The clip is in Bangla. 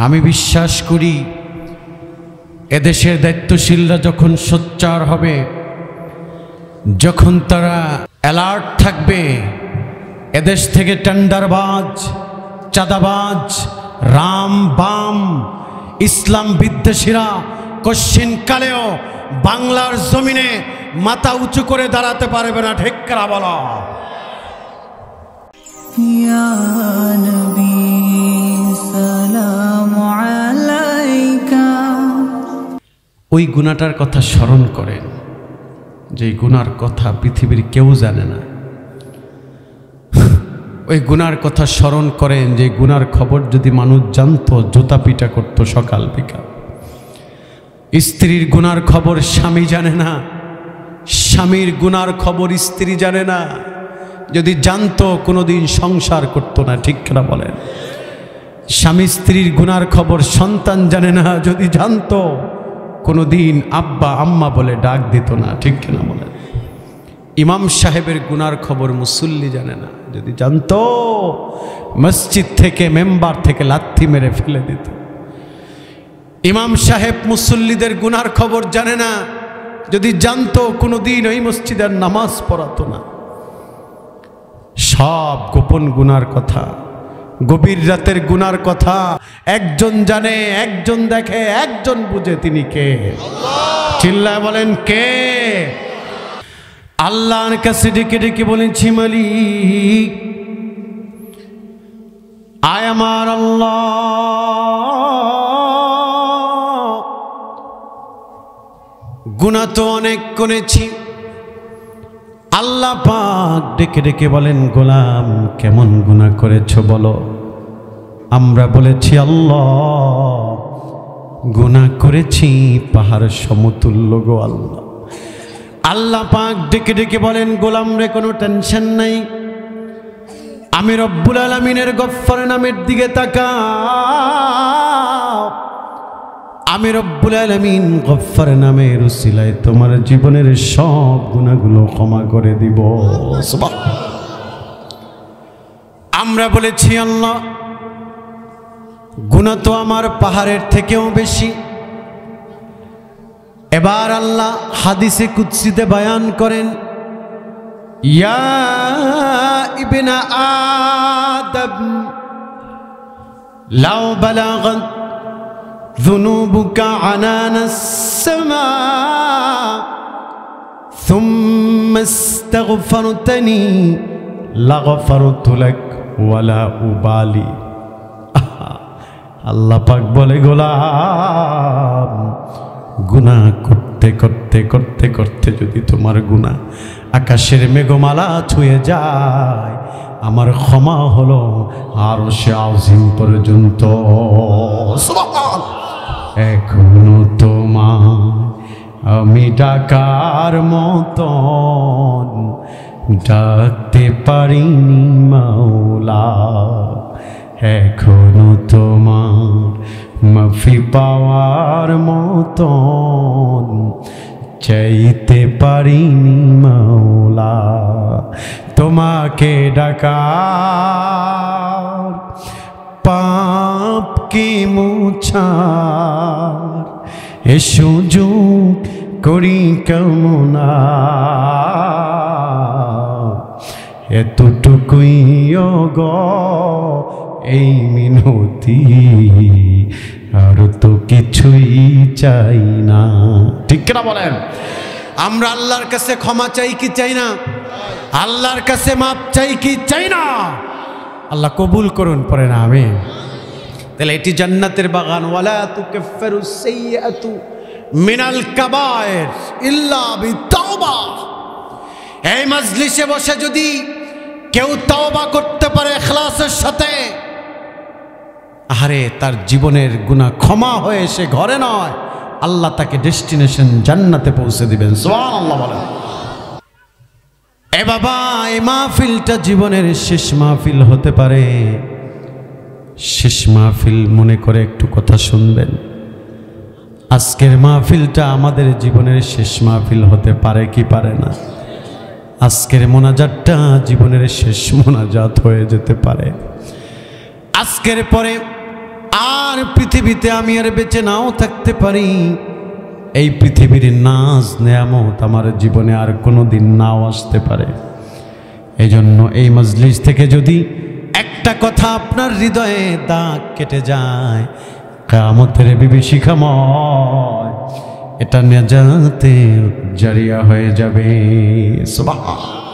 আমি বিশ্বাস করি এদেশের দায়িত্বশীলরা যখন সোচ্চার হবে, যখন তারা অ্যালার্ট থাকবে, এদেশ থেকে টেন্ডারবাজ, চাঁদাবাজ, রাম বাম ইসলাম বিদ্বেষীরা কশ্চিনকালেও বাংলার জমিনে মাথা উঁচু করে দাঁড়াতে পারবে না। ঠিক করে বলো। ইয়া নবী সালামু আলাইকা। ওই গুনাহটার কথা স্মরণ করেন, যে গুনার কথা পৃথিবীর কেউ জানে না। ওই গুনার কথা স্মরণ করেন, যে গুনার খবর যদি মানুষ জানতো, জুতা পিটা করতো সকাল বিকাল। স্ত্রীর গুনার খবর স্বামী জানে না, স্বামীর গুনার খবর স্ত্রী জানে না। যদি জানতো কোনোদিন সংসার করতো না। ঠিক কিনা বলেন? স্বামী স্ত্রীর গুনার খবর সন্তান জানে না, যদি জানতো কোনোদিন আব্বা আম্মা বলে ডাক দিত না। ঠিক কিনা বলেন? ইমাম সাহেবের গুনার খবর মুসল্লি জানে না, যদি জানতো মসজিদ থেকে মেম্বার থেকে লাথি মেরে ফেলে দিত। ইমাম সাহেব মুসল্লিদের গুনার খবর জানে না, যদি জানতো কোনোদিন ওই মসজিদের নামাজ পড়াতো না। সব গোপন গুনার কথা, গভীর রাতের গুনার কথা একজন জানে, একজন দেখে, একজন বুঝে। তিনি কে? চিল্লায় বলেন কে? আল্লাহর কাছে ডেকে ডেকে বলেছি, মালিক আয় আমার আল্লাহ, গুনাহ তো অনেক করেছি। আল্লাহ পাক ডেকে ডেকে বলেন, গোলাম কেমন গুনাহ করেছো বলো। আমরা বলেছি, আল্লাহ গুনাহ করেছি পাহাড় সমতুল্য গো আল্লাহ। আল্লাহ পাক ডেকে ডেকে বলেন, গোলাম রে কোনো টেনশন নাই, আমি রব্বুল আলামিনের গফফার নামের দিকে তাকাও। আমি রব্বুল আলামিন গফফার নামের উসিলায় তোমার জীবনের সব গুনাহগুলো ক্ষমা করে দিব। সুবহানাল্লাহ। আমরা বলেছি, আল্লাহ গুনাহ তো আমার পাহাড়ের থেকেও বেশি। এবার আল্লাহ হাদিসে কুদসিতে বয়ান করেন, ইয়া ইবনা আদম লাউ বালাগাত যুনুবুকা আনানাস সামা সুম্মা ইস্তাগফারতানি লাগফারতু লাক ওয়ালা উবালি। আল্লাহ পাক বলে, গোলাম গুনাহ করতে করতে করতে করতে যদি তোমার গুনাহ আকাশের মেঘমালা ছুঁয়ে যায়, আমার ক্ষমা হলো আরশে আজিম পর্যন্ত। এখনো তোমার আমি ডাকার মতন ডাকতে পারিনি মাওলা। এখনো তোমার মাফি পাওয়ার মতন চাইতে পারিনি মাওলা। তোমাকে ডাকার পাপ কি মুছার এ সুযোগ করি কামনা। এতটুকুই গো এই মিনতি, আর তো কিছুই চাই না। ঠিক না বলেন? আমরা আল্লাহর কাছে ক্ষমা চাই কি চাই না? আল্লাহর কাছে মাপ চাই কি চাই না? আল্লাহ কবুল করুন, পড়ে না আমিন। তাহলে এটি জান্নাতের বাগান। ওয়ালা তুকাফিরু সাইয়্যাতু মিনাল কাবায়ের ইল্লা বিতাওবা। এই মজলিসে বসে যদি কেউ তাওবা করতে পারে ইখলাসের সাথে, আরে তার জীবনের গুনাহ ক্ষমা হয়ে সে ঘরে নয়, আল্লাহ তাকে ডেস্টিনেশন জান্নাতে পৌঁছে দিবেন। সুবহানাল্লাহ বলেন। এ বাবা, এই মাহফিলটা জীবনের শেষ মাহফিল হতে পারে। শেষ মাহফিল মনে করে একটু কথা শুনবেন। আজকের মাহফিলটা আমাদের জীবনের শেষ মাহফিল হতে পারে কি পারে না? আজকের মোনাজাতটা জীবনের শেষ মোনাজাত হয়ে যেতে পারে। আজকের পরে আর পৃথিবীতে আমি আর বেঁচে নাও থাকতে পারি, এই পৃথিবীর নাজ নেয়ামত আমার জীবনে আর কোনো দিন নাও আসতে পারে। এই জন্য এই মজলিস থেকে যদি একটা কথা আপনার হৃদয়ে দাগ কেটে যায়, কিয়ামতের বিভীষিকাময় এটা নেজাতের জারিয়া হয়ে যাবে। সুবহান।